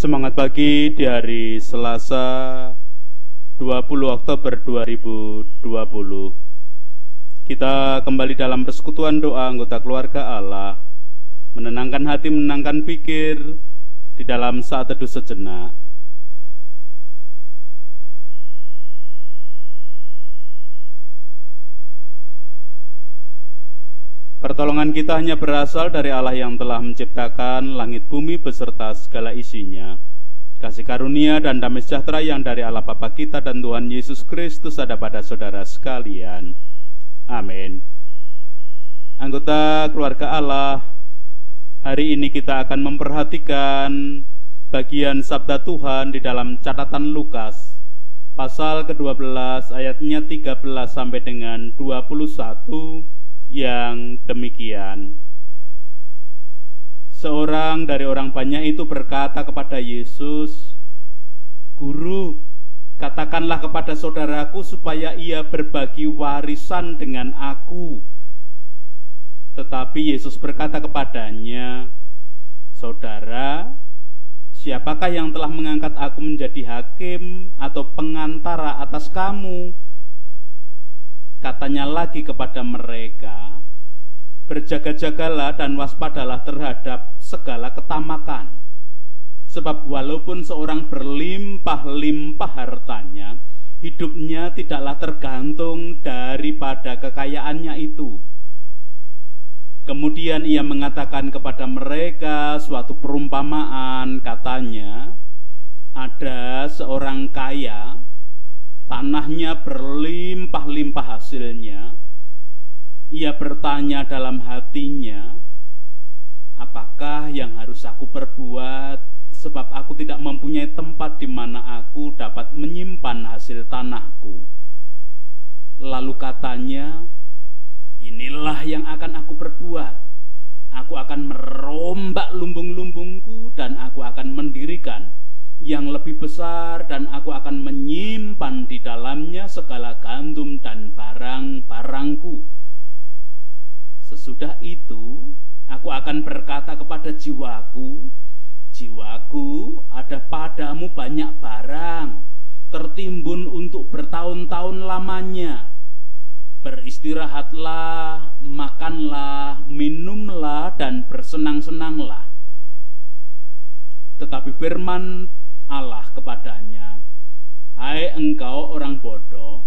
Semangat pagi di hari Selasa 20 Oktober 2020. Kita kembali dalam persekutuan doa anggota keluarga Allah, menenangkan hati, menenangkan pikir di dalam saat teduh sejenak. Pertolongan kita hanya berasal dari Allah yang telah menciptakan langit bumi beserta segala isinya. Kasih karunia dan damai sejahtera yang dari Allah Bapa kita dan Tuhan Yesus Kristus ada pada saudara sekalian. Amin. Anggota keluarga Allah, hari ini kita akan memperhatikan bagian sabda Tuhan di dalam catatan Lukas, pasal ke-12 ayatnya 13 sampai dengan 21. Yang demikian, seorang dari orang banyak itu berkata kepada Yesus, "Guru, katakanlah kepada saudaraku supaya ia berbagi warisan dengan aku." Tetapi Yesus berkata kepadanya, "Saudara, siapakah yang telah mengangkat aku menjadi hakim atau pengantara atas kamu?" Katanya lagi kepada mereka, "Berjaga-jagalah dan waspadalah terhadap segala ketamakan. Sebab walaupun seorang berlimpah-limpah hartanya, hidupnya tidaklah tergantung daripada kekayaannya itu." Kemudian ia mengatakan kepada mereka suatu perumpamaan, katanya, "Ada seorang kaya, tanahnya berlimpah-limpah hasilnya. Ia bertanya dalam hatinya, apakah yang harus aku perbuat, sebab aku tidak mempunyai tempat di mana aku dapat menyimpan hasil tanahku." Lalu katanya, "Inilah yang akan aku perbuat. Aku akan merombak lumbung-lumbungku dan aku akan mendirikan yang lebih besar, dan aku akan menyimpan di dalamnya segala gandum dan barang-barangku. Sesudah itu aku akan berkata kepada jiwaku, jiwaku, ada padamu banyak barang, tertimbun untuk bertahun-tahun lamanya. Beristirahatlah, makanlah, minumlah, dan bersenang-senanglah." Tetapi firman Allah kepadanya, "Hai engkau orang bodoh,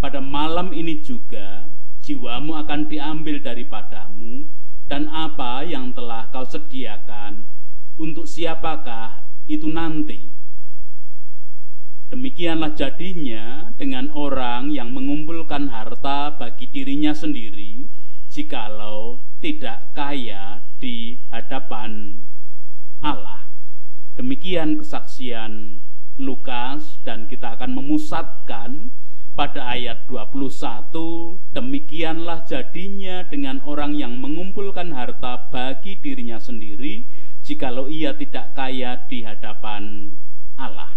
pada malam ini juga jiwamu akan diambil daripadamu, dan apa yang telah kau sediakan, untuk siapakah itu nanti?" Demikianlah jadinya dengan orang yang mengumpulkan harta bagi dirinya sendiri, jikalau tidak kaya di hadapan Allah. Demikian kesaksian Lukas, dan kita akan memusatkan pada ayat 21. Demikianlah jadinya dengan orang yang mengumpulkan harta bagi dirinya sendiri, jikalau ia tidak kaya di hadapan Allah.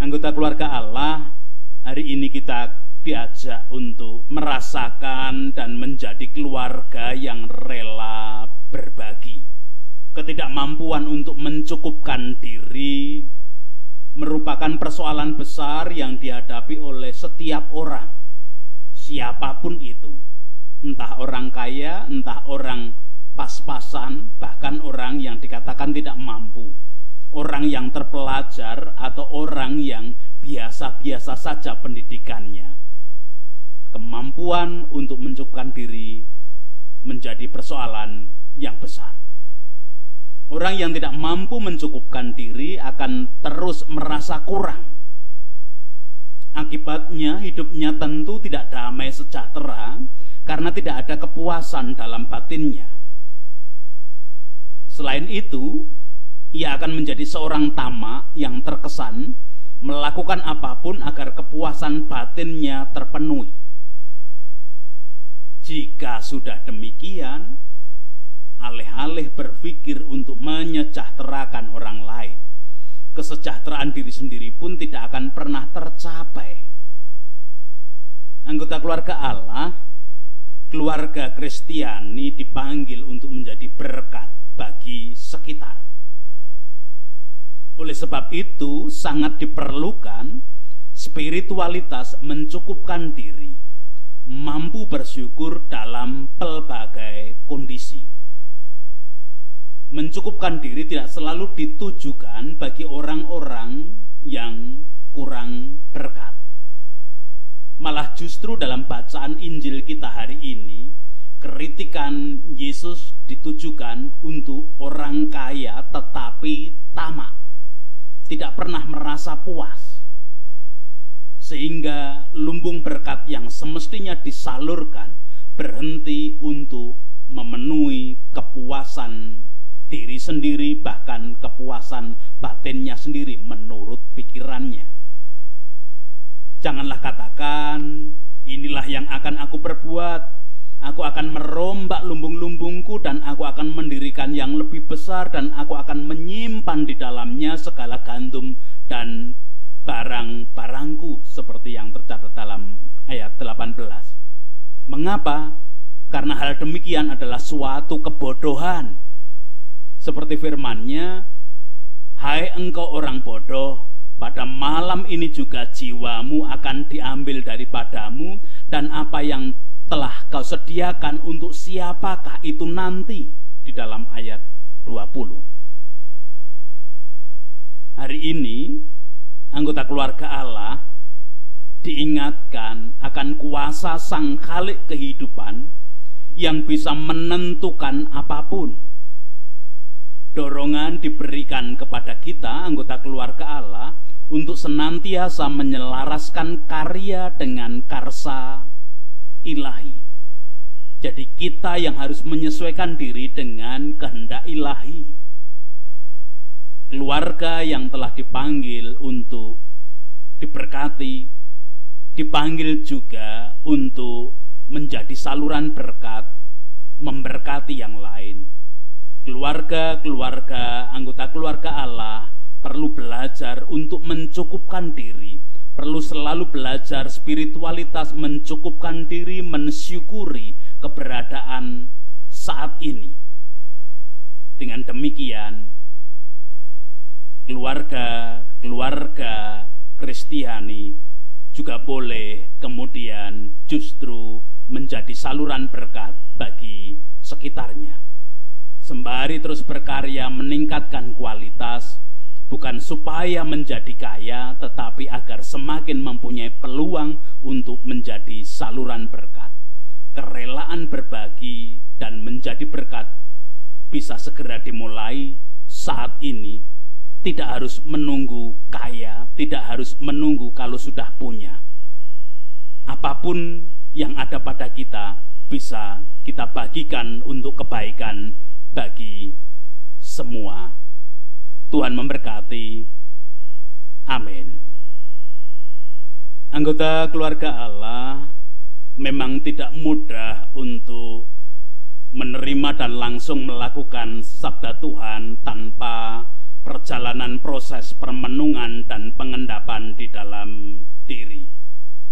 Anggota keluarga Allah, hari ini kita diajak untuk merasakan dan menjadi keluarga yang rela berbagi. Ketidakmampuan untuk mencukupkan diri merupakan persoalan besar yang dihadapi oleh setiap orang, siapapun itu, entah orang kaya, entah orang pas-pasan, bahkan orang yang dikatakan tidak mampu, orang yang terpelajar, atau orang yang biasa-biasa saja pendidikannya. Kemampuan untuk mencukupkan diri menjadi persoalan yang besar. Orang yang tidak mampu mencukupkan diri akan terus merasa kurang. Akibatnya hidupnya tentu tidak damai sejahtera, karena tidak ada kepuasan dalam batinnya. Selain itu, ia akan menjadi seorang tamak yang terkesan melakukan apapun agar kepuasan batinnya terpenuhi. Jika sudah demikian, alih-alih berpikir untuk menyejahterakan orang lain, kesejahteraan diri sendiri pun tidak akan pernah tercapai. Anggota keluarga Allah, keluarga Kristiani dipanggil untuk menjadi berkat bagi sekitar. Oleh sebab itu sangat diperlukan spiritualitas mencukupkan diri, mampu bersyukur dalam pelbagai kondisi. Mencukupkan diri tidak selalu ditujukan bagi orang-orang yang kurang berkat. Malah justru dalam bacaan Injil kita hari ini, kritikan Yesus ditujukan untuk orang kaya tetapi tamak, tidak pernah merasa puas, sehingga lumbung berkat yang semestinya disalurkan berhenti untuk memenuhi kepuasan diri sendiri, bahkan kepuasan batinnya sendiri menurut pikirannya. Janganlah katakan, inilah yang akan aku perbuat, aku akan merombak lumbung-lumbungku dan aku akan mendirikan yang lebih besar dan aku akan menyimpan di dalamnya segala gandum dan barang-barangku, seperti yang tercatat dalam ayat 18. Mengapa? Karena hal demikian adalah suatu kebodohan. Seperti firman-Nya, hai engkau orang bodoh, pada malam ini juga jiwamu akan diambil daripadamu, dan apa yang telah kau sediakan untuk siapakah itu nanti, di dalam ayat 20. Hari ini anggota keluarga Allah diingatkan akan kuasa Sang Khalik kehidupan yang bisa menentukan apapun. Dorongan diberikan kepada kita, anggota keluarga Allah, untuk senantiasa menyelaraskan karya dengan karsa ilahi. Jadi kita yang harus menyesuaikan diri dengan kehendak ilahi. Keluarga yang telah dipanggil untuk diberkati, dipanggil juga untuk menjadi saluran berkat, memberkati yang lain. Keluarga-keluarga, anggota keluarga Allah perlu belajar untuk mencukupkan diri, perlu selalu belajar spiritualitas, mencukupkan diri, mensyukuri keberadaan saat ini. Dengan demikian, keluarga Kristiani juga boleh kemudian justru menjadi saluran berkat bagi sekitarnya. Sembari terus berkarya meningkatkan kualitas, bukan supaya menjadi kaya, tetapi agar semakin mempunyai peluang untuk menjadi saluran berkat. Kerelaan berbagi dan menjadi berkat bisa segera dimulai saat ini. Tidak harus menunggu kaya, tidak harus menunggu kalau sudah punya. Apapun yang ada pada kita bisa kita bagikan untuk kebaikan bagi semua. Tuhan memberkati. Amin. Anggota keluarga Allah, memang tidak mudah untuk menerima dan langsung melakukan sabda Tuhan tanpa perjalanan proses permenungan dan pengendapan di dalam diri.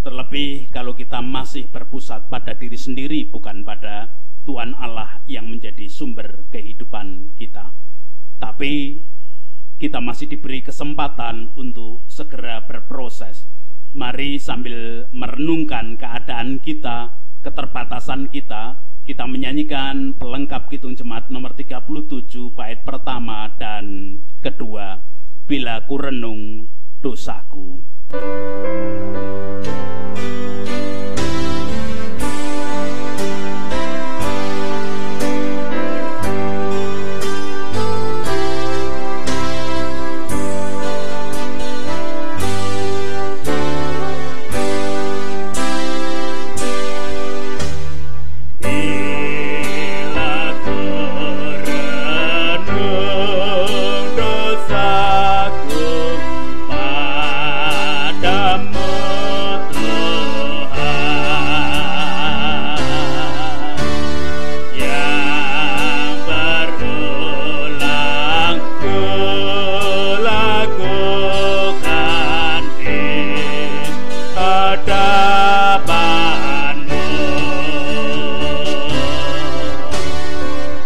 Terlebih kalau kita masih berpusat pada diri sendiri, bukan pada Tuhan Allah yang menjadi sumber kehidupan kita. Tapi kita masih diberi kesempatan untuk segera berproses. Mari sambil merenungkan keadaan kita, keterbatasan kita, kita menyanyikan pelengkap Kidung Jemaat nomor 37 bait pertama dan kedua, Bila ku renung dosaku.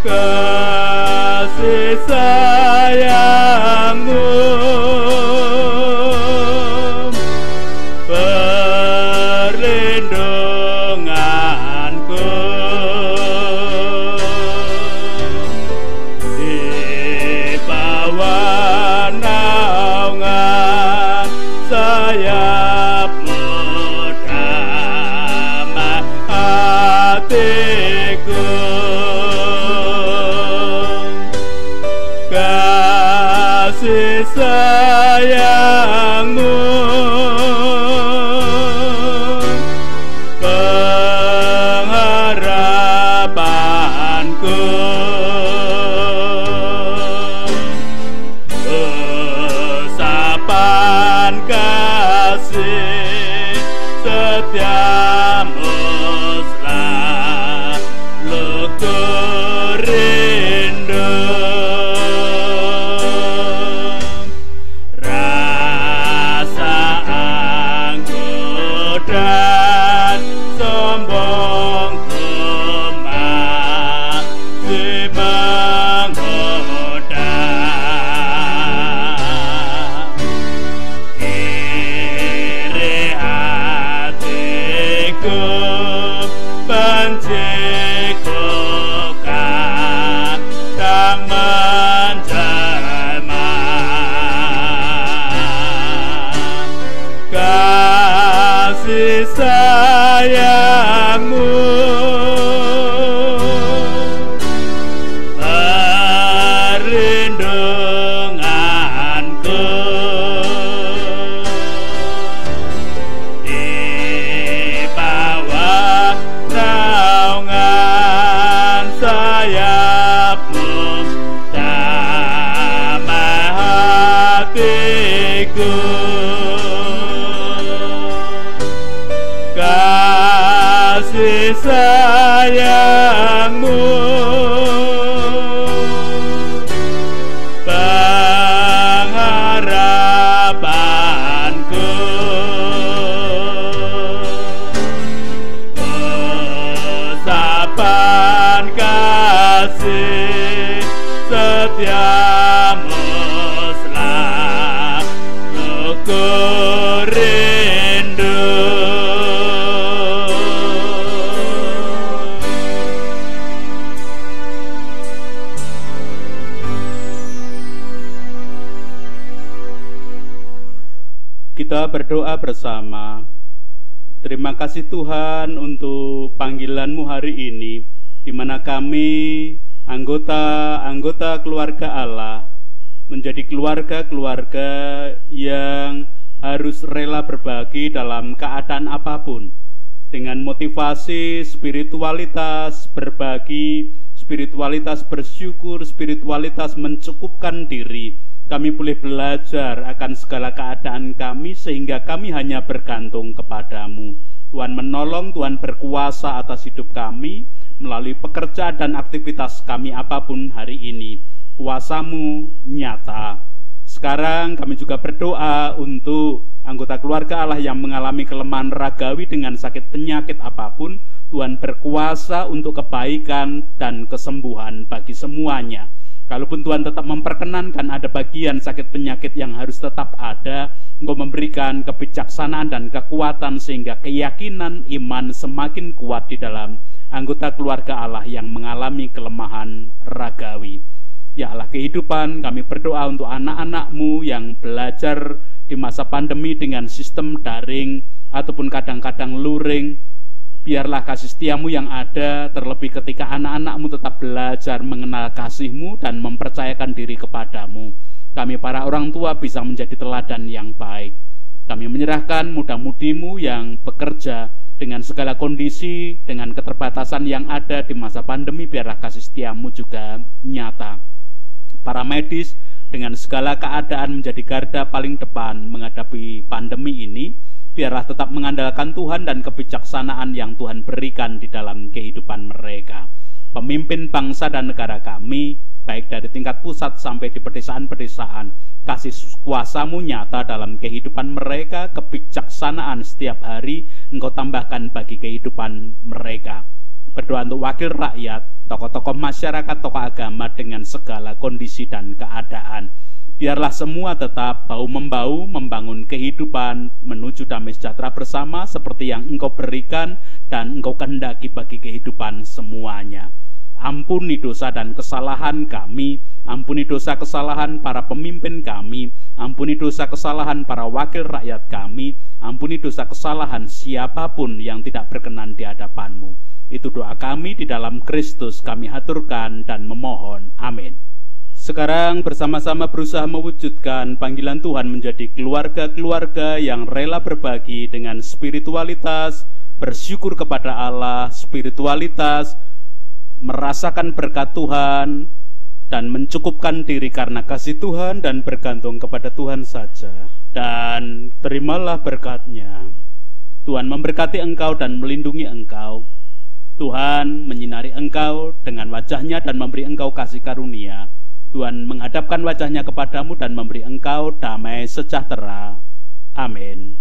Kasih sayangmu bawa naungan sayapmu damai hatiku. Kasih sayangmu pengharapanku. Usapan kasih setiamu selalu ku rindu. Rasa angkuh dan sombongku masih menggoda. Iri hatiku benciku kadang menjelma. Kasih sayangmu perlindunganku. Di bawah naungan sayapmu damai hatiku. Kasih sayangmu pengharapanku. Usapan kasih setiamu selalu ku rindu. Kita berdoa bersama. Terima kasih Tuhan untuk panggilan-Mu hari ini, di mana kami anggota keluarga Allah menjadi keluarga-keluarga yang harus rela berbagi dalam keadaan apapun, dengan motivasi spiritualitas berbagi, spiritualitas bersyukur, spiritualitas mencukupkan diri. Kami boleh belajar akan segala keadaan kami sehingga kami hanya bergantung kepadamu. Tuhan menolong, Tuhan berkuasa atas hidup kami melalui pekerjaan dan aktivitas kami apapun hari ini. Kuasa-Mu nyata. Sekarang kami juga berdoa untuk anggota keluarga Allah yang mengalami kelemahan ragawi dengan sakit penyakit apapun. Tuhan berkuasa untuk kebaikan dan kesembuhan bagi semuanya. Kalaupun Tuhan tetap memperkenankan ada bagian sakit penyakit yang harus tetap ada, Engkau memberikan kebijaksanaan dan kekuatan sehingga keyakinan iman semakin kuat di dalam anggota keluarga Allah yang mengalami kelemahan ragawi. Ya Allah kehidupan, kami berdoa untuk anak-anak-Mu yang belajar di masa pandemi dengan sistem daring ataupun kadang-kadang luring. Biarlah kasih setia-Mu yang ada, terlebih ketika anak-anak-Mu tetap belajar mengenal kasih-Mu dan mempercayakan diri kepadamu. Kami para orang tua bisa menjadi teladan yang baik. Kami menyerahkan muda-mudimu yang bekerja dengan segala kondisi, dengan keterbatasan yang ada di masa pandemi, biarlah kasih setia-Mu juga nyata. Para medis dengan segala keadaan menjadi garda paling depan menghadapi pandemi ini, biarlah tetap mengandalkan Tuhan dan kebijaksanaan yang Tuhan berikan di dalam kehidupan mereka. Pemimpin bangsa dan negara kami, baik dari tingkat pusat sampai di pedesaan-pedesaan, kasih kuasa-Mu nyata dalam kehidupan mereka, kebijaksanaan setiap hari Engkau tambahkan bagi kehidupan mereka. Berdoa untuk wakil rakyat, tokoh-tokoh masyarakat, tokoh agama dengan segala kondisi dan keadaan. Biarlah semua tetap bahu-membahu membangun kehidupan menuju damai sejahtera bersama seperti yang Engkau berikan dan Engkau kehendaki bagi kehidupan semuanya. Ampuni dosa dan kesalahan kami, ampuni dosa kesalahan para pemimpin kami, ampuni dosa kesalahan para wakil rakyat kami, ampuni dosa kesalahan siapapun yang tidak berkenan di hadapan-Mu. Itu doa kami di dalam Kristus kami haturkan dan memohon. Amin. Sekarang bersama-sama berusaha mewujudkan panggilan Tuhan menjadi keluarga-keluarga yang rela berbagi dengan spiritualitas, bersyukur kepada Allah, spiritualitas, merasakan berkat Tuhan, dan mencukupkan diri karena kasih Tuhan dan bergantung kepada Tuhan saja. Dan terimalah berkat-Nya. Tuhan memberkati engkau dan melindungi engkau. Tuhan menyinari engkau dengan wajah-Nya dan memberi engkau kasih karunia. Tuhan menghadapkan wajah-Nya kepadamu dan memberi engkau damai sejahtera. Amin.